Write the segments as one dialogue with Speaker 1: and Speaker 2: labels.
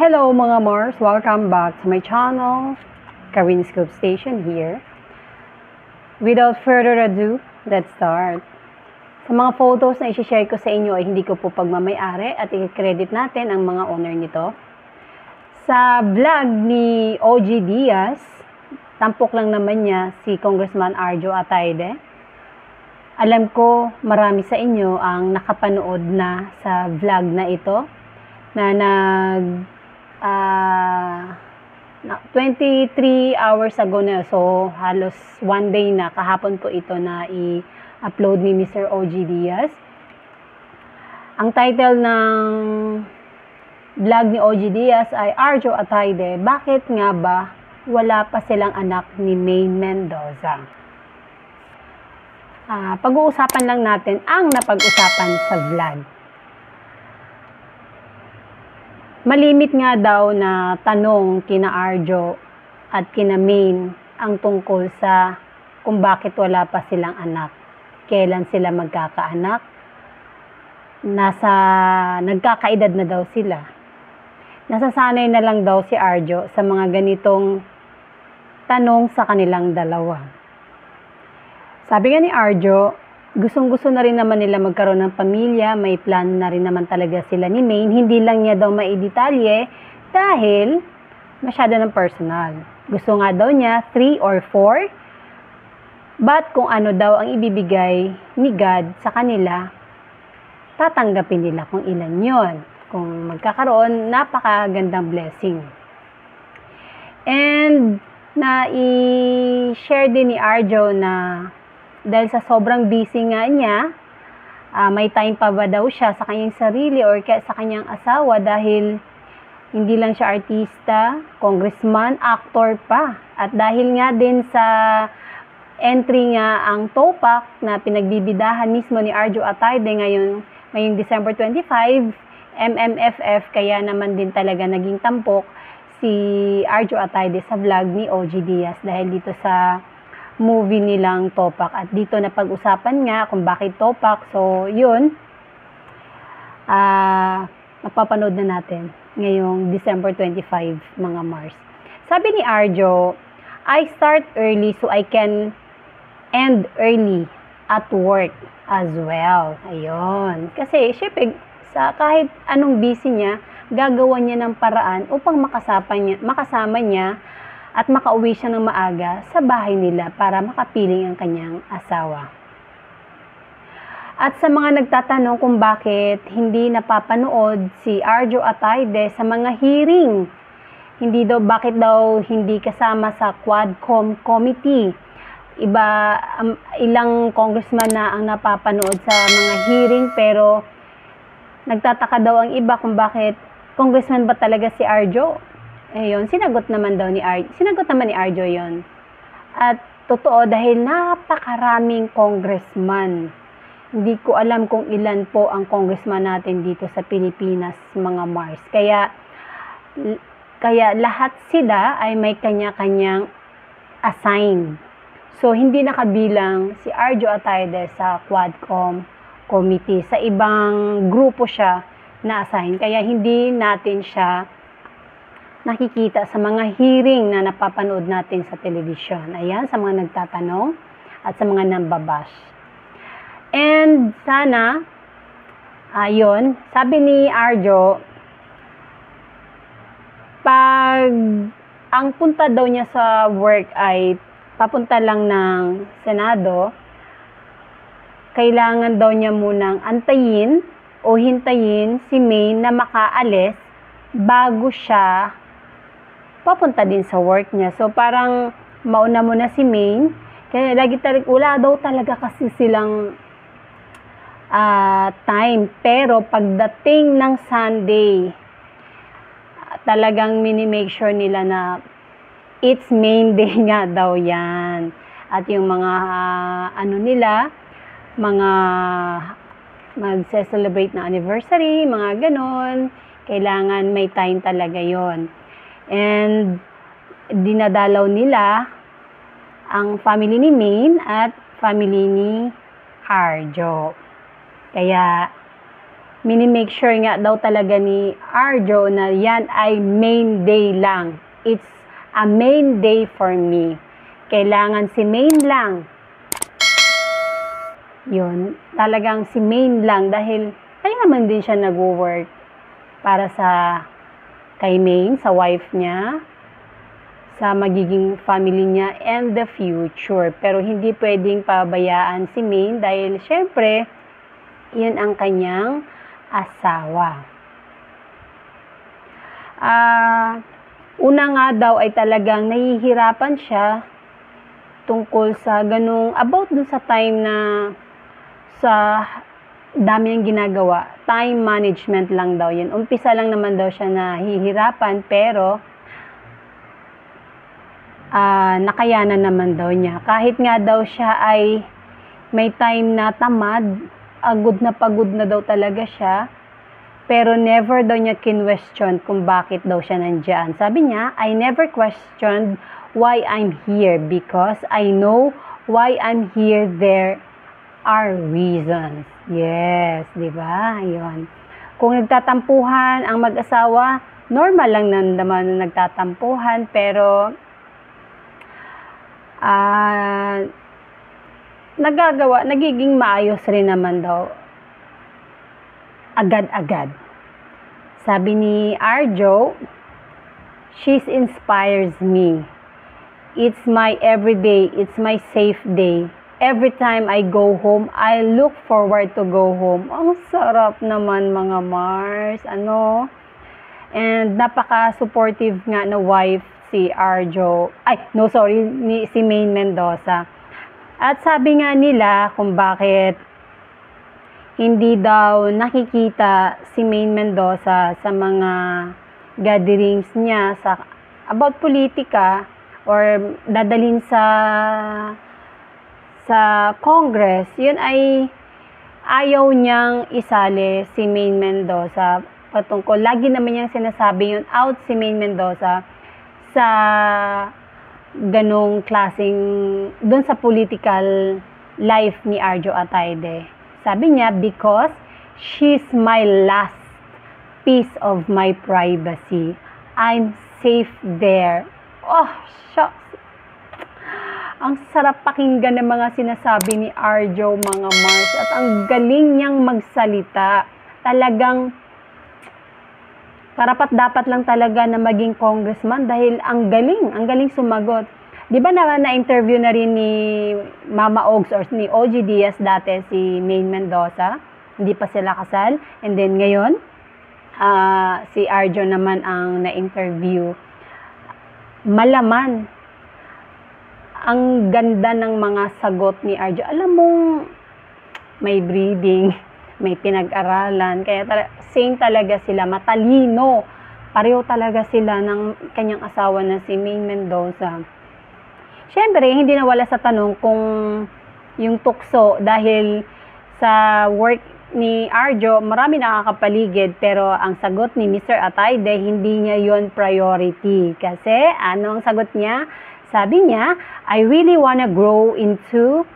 Speaker 1: Hello mga Mars! Welcome back to my channel, Karin Scoop Station here. Without further ado, let's start. Sa mga photos na i-share ko sa inyo ay hindi ko po pagmamayari at i-credit natin ang mga owner nito. Sa vlog ni OG Diaz, tampok lang naman niya si Congressman Arjo Atayde. Alam ko marami sa inyo ang nakapanood na sa vlog na ito na 23 hours ago na, so halos one day na, kahapon po ito na i-upload ni Mr. OG Diaz. Ang title ng vlog ni OG Diaz ay Arjo Atayde, bakit nga ba wala pa silang anak ni Maine Mendoza? Pag-uusapan lang natin ang napag-usapan sa vlog. Malimit nga daw na tanong kina Arjo at kina Maine ang tungkol sa kung bakit wala pa silang anak. Kailan sila magkakaanak? Nagkakaedad na daw sila. Nasasanay na lang daw si Arjo sa mga ganitong tanong sa kanilang dalawa. Sabi nga ni Arjo, gustong-gusto na rin naman nila magkaroon ng pamilya, may plan na rin naman talaga sila ni Maine, hindi lang niya daw maidetalye dahil masyado ng personal. Gusto nga daw niya 3 or 4, but kung ano daw ang ibibigay ni God sa kanila, tatanggapin nila kung ilan yon. Kung magkakaroon, napakagandang blessing. And na-i-share din ni Arjo na dahil sa sobrang busy nga niya, may time pa ba daw siya sa kanyang sarili or sa kanyang asawa dahil hindi lang siya artista, congressman, actor pa. At dahil nga din sa entry nga ang TOPAC na pinagbibidahan mismo ni Arjo Atayde ngayong December 25, MMFF, kaya naman din talaga naging tampok si Arjo Atayde sa vlog ni OG Diaz dahil dito sa movie nilang TOPAC. At dito na pag-usapan nga kung bakit TOPAC. So, yun. Mapapanood na natin ngayong December 25, mga Mars. Sabi ni Arjo, I start early so I can end early at work as well. Ayun. Kasi, syempre, sa kahit anong busy niya, gagawa niya ng paraan upang makasama niya at makauwi siya ng maaga sa bahay nila para makapiling ang kanyang asawa. At sa mga nagtatanong kung bakit hindi napapanood si Arjo Atayde sa mga hearing, bakit daw hindi kasama sa Quadcom Committee. Ilang congressman na ang napapanood sa mga hearing, pero nagtataka daw ang iba kung bakit congressman ba talaga si Arjo. Ayun, sinagot naman ni Arjo yon. At totoo dahil napakaraming congressman. Hindi ko alam kung ilan po ang congressman natin dito sa Pilipinas, mga Mars. Kaya lahat sila ay may kanya-kanyang assign. So, hindi nakabilang si Arjo Atayde sa Quadcom Committee. Sa ibang grupo siya na-assign. Kaya hindi natin siya nakikita sa mga hearing na napapanood natin sa television. Ayan, sa mga nagtatanong at sa mga nambabash. And sana, ayun, sabi ni Arjo, pag ang punta daw niya sa work ay papunta lang ng Senado, kailangan daw niya munang antayin o hintayin si Maine na makaalis bago siya papunta din sa work niya. So, parang mauna muna si Maine. Kaya wala daw talaga kasi silang time. Pero pagdating ng Sunday, talagang mini-make sure nila na it's Maine Day nga daw yan. At yung mga mga magse-celebrate na anniversary, mga ganon, kailangan may time talaga yon. And dinadalaw nila ang family ni Maine at family ni Arjo. Kaya Mini-make sure nga daw talaga ni Arjo na yan ay main day lang. It's a main day for me. Kailangan si main lang. Yun, talagang si main lang dahil kaya naman din siya nag-work para sa kay main, sa wife niya, sa magiging family niya and the future. Pero hindi pwedeng pabayaan si main dahil syempre, yun ang kanyang asawa. Una nga daw ay talagang nahihirapan siya tungkol sa ganung, about dun sa time na sa dami niyang ginagawa. Time management lang daw yun. Umpisa lang naman daw siya nahihirapan pero nakayanan naman daw niya. Kahit nga daw siya ay may time na tamad, pagod na daw talaga siya, pero never daw niya kinwestiyon kung bakit daw siya nandyan. Sabi niya, I never questioned why I'm here because I know why I'm here. There are reasons. Yes, di ba? Ayun. Kung nagtatampuhan ang mag-asawa, normal lang naman na nagtatampuhan, pero nagiging maayos rin naman daw agad-agad. Sabi ni Arjo, she inspires me. It's my everyday, it's my safe day. Every time I go home, I look forward to go home. Ang sarap naman mga Mars, ano? And napaka-supportive nga na wife si Arjo. Si Maine Mendoza. At sabi nga nila kung bakit hindi daw nakikita si Maine Mendoza sa mga gatherings niya about politika or dadalhin sa Congress, yun ay ayaw niyang isali si Maine Mendoza patungkol. Lagi naman niyang sinasabi yun, out si Maine Mendoza sa ganong klaseng, dun sa political life ni Arjo Ataide. Sabi niya, because she's my last piece of my privacy. I'm safe there. Oh, shucks. Ang sarap pakinggan ng mga sinasabi ni Arjo, mga Mars. At ang galing niyang magsalita. Talagang karapat-dapat lang talaga na maging congressman dahil ang galing sumagot. Di ba na-interview na rin ni Mama Ogs or ni OG Diaz dati si Maine Mendoza? Hindi pa sila kasal. And then ngayon, si Arjo naman ang na-interview. Malaman. Ang ganda ng mga sagot ni Arjo. Alam mong may breeding, may pinag-aralan. Kaya same talaga sila, matalino. Pareho talaga sila ng kanyang asawa na si Maine Mendoza. Siyempre, hindi nawala sa tanong kung yung tukso dahil sa work ni Arjo, marami nakakapaligid pero ang sagot ni Mr. Ataide, hindi niya yon priority. Kasi ano ang sagot niya? Sabi niya, I really wanna grow into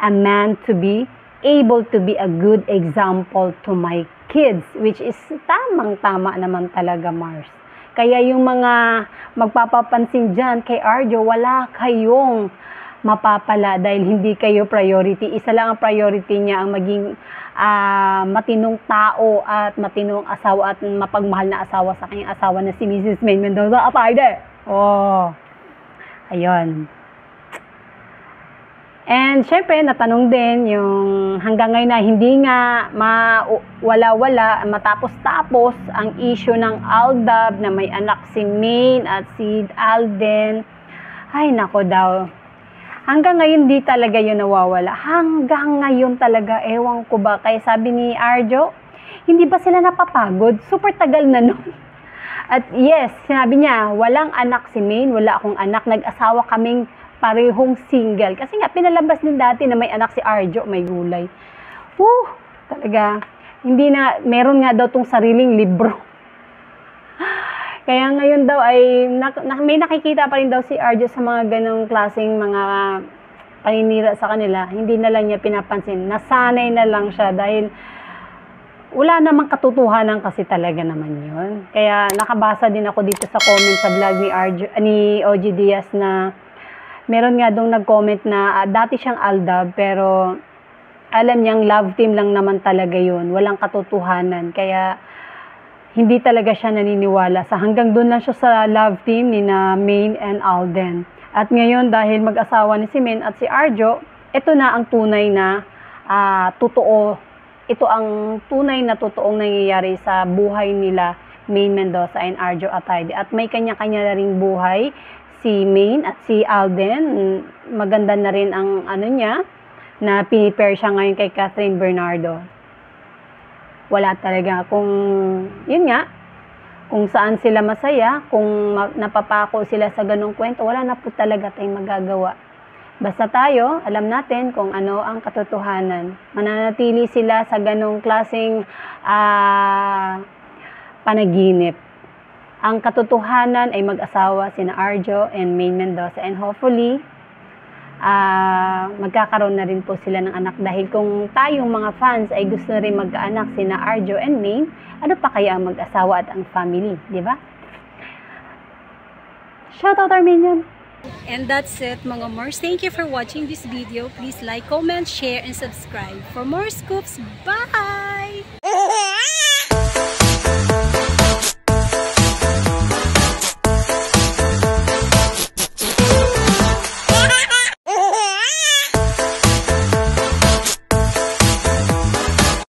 Speaker 1: a man to be able to be a good example to my kids, which is tamang-tama naman talaga, Mars. Kaya yung mga magpapapansin dyan kay Arjo, wala kayong mapapala dahil hindi kayo priority. Isa lang ang priority niya, ang maging matinong tao at matinong asawa at mapagmahal na asawa sa kanyang asawa na si Mrs. Maine Mendoza Ataide. Oh, ayun. And syempre, natanong din yung hanggang ngayon na hindi nga wala-wala matapos-tapos ang issue ng Aldab na may anak si Maine at si Alden. Ay, nako daw. Hanggang ngayon di talaga yun nawawala. Hanggang ngayon talaga, ewan ko ba. Kaya sabi ni Arjo, hindi ba sila napapagod? Super tagal na nun. At yes, sinabi niya, walang anak si Maine, wala akong anak. Nag-asawa kaming parehong single. Kasi nga, pinalabas din dati na may anak si Arjo, may gulay. Talaga, meron nga daw tong sariling libro. Kaya ngayon daw ay, may nakikita pa rin daw si Arjo sa mga ganong klaseng mga paninira sa kanila. Hindi na lang niya pinapansin. Nasanay na lang siya dahil wala namang katotohanan kasi talaga naman yun. Kaya nakabasa din ako dito sa comment sa vlog ni OG Diaz na meron nga dong nag-comment na dati siyang Aldab pero alam niyang love team lang naman talaga yun. Walang katotohanan. Kaya hindi talaga siya naniniwala. Hanggang doon lang siya sa love team ni na Maine and Alden. At ngayon dahil mag-asawa ni si Maine at si Arjo, ito na ang tunay na totoo. Ito ang tunay na totoong nangyayari sa buhay nila, Maine Mendoza and Arjo Atayde. At may kanya-kanya na ring buhay si Maine at si Alden. Maganda na rin ang niya, na pinipare siya ngayon kay Catherine Bernardo. Wala talaga yun nga, kung saan sila masaya, kung napapako sila sa ganong kwento, wala na po talaga tayong magagawa. Basta tayo, alam natin kung ano ang katotohanan. Mananatili sila sa ganong klaseng panaginip. Ang katotohanan ay mag-asawa sina Arjo and Maine Mendoza. And hopefully, magkakaroon na rin po sila ng anak. Dahil kung tayong mga fans ay gusto na rin magkaanak sina Arjo and Maine, ano pa kaya ang mag-asawa at ang family, di ba? Shoutout Armenian!
Speaker 2: And that's it mga Mars. Thank you for watching this video. Please like, comment, share, and subscribe for more scoops. Bye!